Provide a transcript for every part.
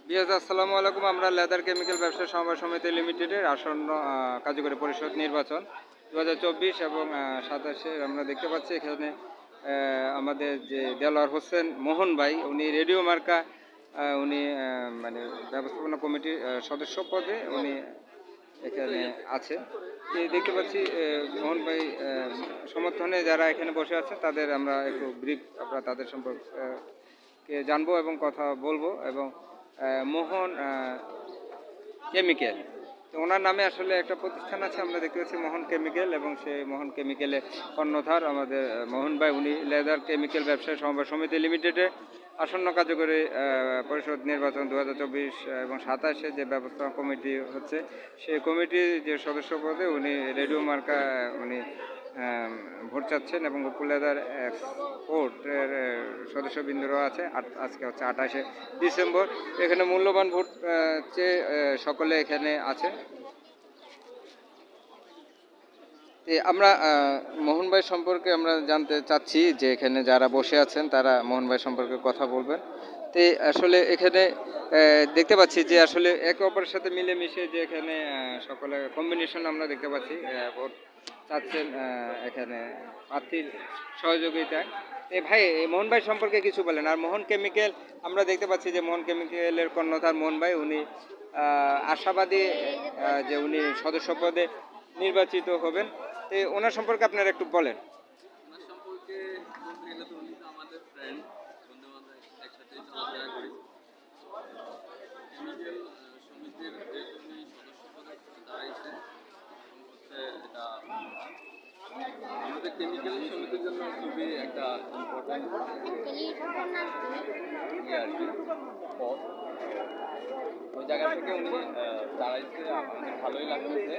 বিয়াজ আসসালামু আলাইকুম। আমরা লেদার কেমিক্যাল ব্যবসা সমবায় সমিতি লিমিটেডের আসন্ন কার্যকরী পরিষদ নির্বাচন 2024 এবং 27-এ আমরা দেখতে পাচ্ছি এখানে আমাদের যে দেলোয়ার হোসেন মোহন ভাই, উনি রেডিও মার্কা উনি মানে ব্যবস্থাপনা কমিটির সদস্য পদে উনি এখানে আছে। দেখতে পাচ্ছি মোহন ভাই সমর্থনে যারা এখানে বসে আছে তাদের আমরা একটু ব্রিফ আমরা তাদের সম্পর্কে জানবো এবং কথা বলবো। এবং মোহন কেমিক্যাল, তো ওনার নামে আসলে একটা প্রতিষ্ঠান আছে, আমরা দেখতে পাচ্ছি মোহন কেমিক্যাল, এবং সেই মোহন কেমিক্যালে কর্ণধার আমাদের মোহন ভাই। উনি লেদার কেমিক্যাল ব্যবসায়ী সমবায় সমিতি লিমিটেডে আসন্ন কার্যকরী পরিষদ নির্বাচন 2024 এবং 27-এ যে ব্যবস্থাপনা কমিটি হচ্ছে, সেই কমিটির যে সদস্য পদে উনি রেডিও মার্কা উনি ভোট চাচ্ছেন এবং উপলেদার এক্সপোর্টের সদস্যবৃন্দরাও আছে। আজকে হচ্ছে 28শে ডিসেম্বর। এখানে মূল্যবান ভোট চেয়ে সকলে এখানে আছে। আমরা মোহন ভাই সম্পর্কে আমরা জানতে চাচ্ছি যে এখানে যারা বসে আছেন তারা মোহন ভাই সম্পর্কে কথা বলবেন। তো আসলে এখানে দেখতে পাচ্ছি যে আসলে একে অপরের সাথে মিলেমিশে যে এখানে সকলে কম্বিনেশন আমরা দেখতে পাচ্ছি ভোট চাচ্ছেন এখানে প্রার্থীর সহযোগিতায়। ভাই, মোহন ভাই সম্পর্কে কিছু বলেন। আর মোহন কেমিক্যাল, আমরা দেখতে পাচ্ছি যে মোহন কেমিক্যালের কর্ণধার মোহন ভাই, উনি আশাবাদী যে উনি সদস্য পদে নির্বাচিত হবেন। ওনার সম্পর্কে আপনারা একটু বলেন। ওনার সম্পর্কে বলতে গেলে তো উনি তো আমাদের ফ্রেন্ড, বন্ধু বান্ধব, একসাথে চলাফেরা করি। কেমিক্যাল সমিতির যেহেতু উনি সদস্য পদে দাঁড়াইছে এবং হচ্ছে এটা আমাদের কেমিক্যাল সমিতির জন্য খুবই একটা ইম্পর্টেন্ট আর কি পদ। ওই জায়গা থেকে উনি দাঁড়াইছে, আমাদের ভালোই লাগতেছে।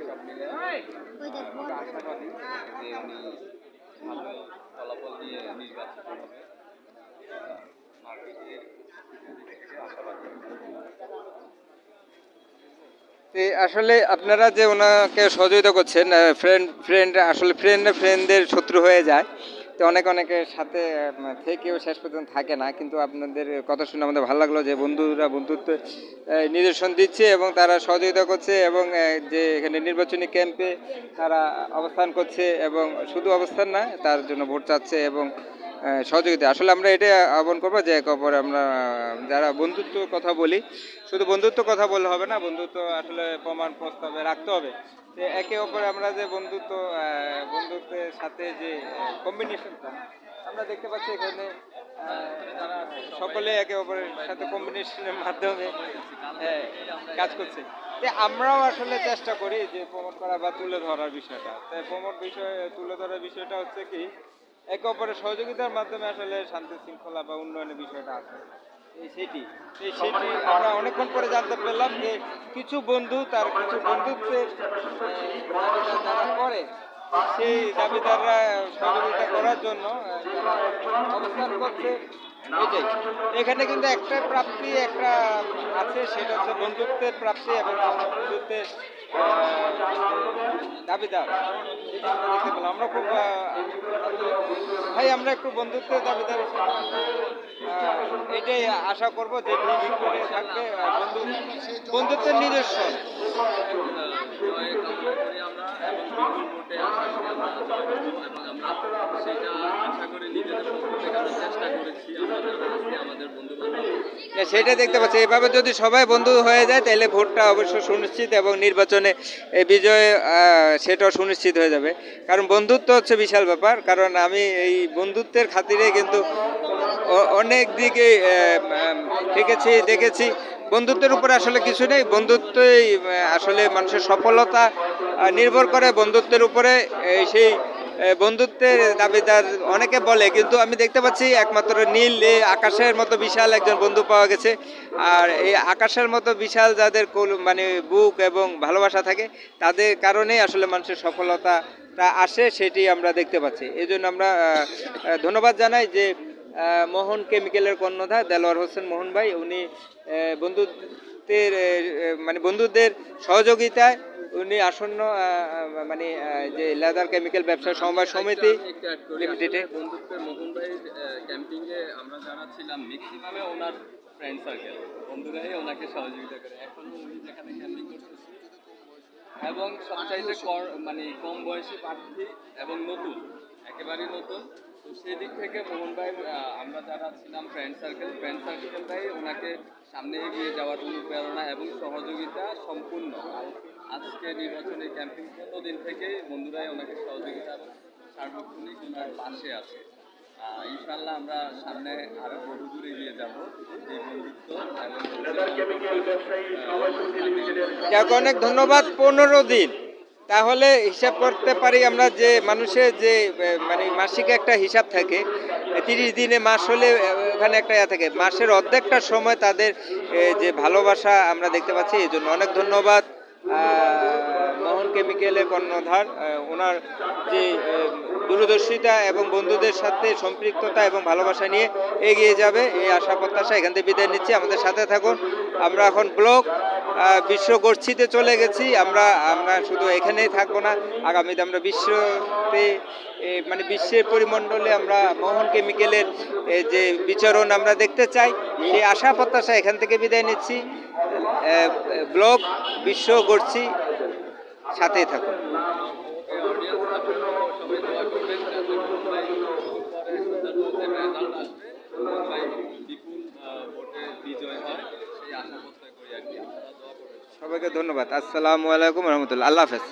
সব মিলে আমরা আশাবাদী যে উনি ভালো ফলাফল দিয়ে নির্বাচিত হবে। মার্কেটের আশাবাদী। আসলে আপনারা যে ওনাকে সহযোগিতা করছেন, ফ্রেন্ডদের শত্রু হয়ে যায়। তো অনেকের সাথে থেকেও শেষ পর্যন্ত থাকে না, কিন্তু আপনাদের কথা শুনে আমাদের ভালো লাগলো যে বন্ধুরা বন্ধুত্ব নিদর্শন দিচ্ছে এবং তারা সহযোগিতা করছে, এবং যে এখানে নির্বাচনী ক্যাম্পে তারা অবস্থান করছে, এবং শুধু অবস্থান না, তার জন্য ভোট চাচ্ছে এবং সহযোগিতা। আসলে আমরা এটাই আহ্বান করবো যে একে অপরে আমরা যারা বন্ধুত্ব কথা বলি, শুধু বন্ধুত্ব কথা বললে হবে না, বন্ধুত্ব আসলে প্রমাণ প্রস্তাবে রাখতে হবে। যে একে অপরে আমরা যে বন্ধুত্বের সাথে যে কম্বিনেশনটা আমরা দেখতে পাচ্ছি এখানে, তারা সকলে একে অপরের সাথে কম্বিনেশনের মাধ্যমে কাজ করছে। আমরাও আসলে চেষ্টা করি যে প্রমোট করা বা তুলে ধরার বিষয়টা। তাই তুলে ধরার বিষয়টা হচ্ছে কি, একে অপরের সহযোগিতার মাধ্যমে আসলে শান্তি শৃঙ্খলা বা উন্নয়নের বিষয়টা আছে। সেটি আমরা অনেকক্ষণ পরে জানতে পারলাম যে কিছু বন্ধুত্বের যারা করে, সেই দাবিদাররা সহযোগিতা করার জন্য অবস্থান করছে। এটাই এখানে কিন্তু একটা প্রাপ্তি একটা আছে, সেটা হচ্ছে বন্ধুত্বের প্রাপ্তি এবং বন্ধুত্বের দাবিদার। আমরা দেখতে পেলাম, আমরা খুব ভাই, আমরা একটু বন্ধুত্বের দাবিদার এটাই আশা করব যে ভিক্টোরিয়া থাকবে বন্ধুত্বের নিদর্শন। আমরা এবং বিপুল ভোটে আশা করি আমরা জয় পাবো এবং আমরা সেটা আশা করে নিজেদের পক্ষ থেকে আমরা চেষ্টা করেছি। আমরা যারা আছি আমাদের বন্ধু বান্ধব সেটা দেখতে পাচ্ছি। এভাবে যদি সবাই বন্ধু হয়ে যায় তাহলে ভোটটা অবশ্য সুনিশ্চিত এবং নির্বাচনে বিজয় সেটাও সুনিশ্চিত হয়ে যাবে। কারণ বন্ধুত্ব হচ্ছে বিশাল ব্যাপার। কারণ আমি এই বন্ধুত্বের খাতিরে কিন্তু অনেক দিকে দেখেছি বন্ধুত্বের উপরে আসলে কিছু নেই। বন্ধুত্বই আসলে মানুষের সফলতা নির্ভর করে বন্ধুত্বের উপরে। সেই বন্ধুত্বের দাবিদার অনেকে বলে, কিন্তু আমি দেখতে পাচ্ছি একমাত্র নীল আকাশের মতো বিশাল একজন বন্ধু পাওয়া গেছে। আর এই আকাশের মতো বিশাল যাদের মানে বুক এবং ভালোবাসা থাকে, তাদের কারণেই আসলে মানুষের সফলতাটা আসে, সেটি আমরা দেখতে পাচ্ছি। এই জন্য আমরা ধন্যবাদ জানাই যে মোহন কেমিক্যালের কর্ণধার দেলোয়ার হোসেন মোহন ভাই, উনি বন্ধুদের সহযোগিতায় উনি আসন্ন মানে যে লেদার কেমিক্যাল ব্যবসা সমবায় সমিতি লিমিটেডে বন্ধুত্বের মোহন ভাই ক্যাম্পিংয়ে আমরা যারা ছিলাম ম্যাক্সিমামে ওনার ফ্রেন্ড সার্কেল, বন্ধুরাই ওনাকে সহযোগিতা করে। এখন উনি যেখানে ক্যাম্পিং করতেছে এবং সবচাইতে মানে কম বয়সী প্রার্থী এবং নতুন, একেবারেই নতুন। তো সেদিক থেকে মোহন ভাই, আমরা যারা ছিলাম ফ্রেন্ড সার্কেলটাই ওনাকে সামনে এগিয়ে যাওয়ার অনুপ্রেরণা এবং সহযোগিতা সম্পূর্ণ। আর আজকে নির্বাচনী ক্যাম্পিং 15 দিন থেকেই বন্ধুরাই ওনাকে সহযোগিতা এবং সার্বক্ষণিক ওনার পাশে আছে। ইনশাল্লাহ আমরা সামনে আরো বহু দূর এগিয়ে যাব এই বন্ধুত্ব এবং যাক, অনেক ধন্যবাদ। 15 দিন, তাহলে হিসাব করতে পারি আমরা যে মানুষের যে মানে মাসিক একটা হিসাব থাকে, 30 দিনে মাস হলে ওখানে একটা ইয়া থাকে, মাসের অর্ধেকটা সময় তাদের যে ভালোবাসা আমরা দেখতে পাচ্ছি। এই জন্য অনেক ধন্যবাদ মোহন কেমিক্যালের কর্ণধার, ওনার যে দূরদর্শিতা এবং বন্ধুদের সাথে সম্পৃক্ততা এবং ভালোবাসা নিয়ে এগিয়ে যাবে, এই আশা প্রত্যাশা এখান থেকে বিদায় নিচ্ছি। আমাদের সাথে থাকুন। আমরা এখন ব্লক বিশ্বগোষ্ঠীতে চলে গেছি। আমরা শুধু এখানেই থাকবো না, আগামীতে আমরা বিশ্বতে মানে বিশ্বের পরিমণ্ডলে আমরা মোহন কেমিক্যালের যে বিচরণ আমরা দেখতে চাই, সেই আশা প্রত্যাশা এখান থেকে বিদায় নিচ্ছি। ব্লক বিশ্বগোষ্ঠী, সাথেই থাকুন। অডিয়েন্স আপনারা সবাই দোয়া করবেন যাতে মোহন ভাই পরে সুন্দরবনের রেজাল্ট আসবে, মোহন ভাই বিপুল ভোটে বিজয় হয়, সেই আশা প্রত্যয় করি আর কি। আপনারা দোয়া করবেন। সবাইকে ধন্যবাদ। আসসালামু আলাইকুম রহমতুল্লাহ। আল্লাহ হাফেজ।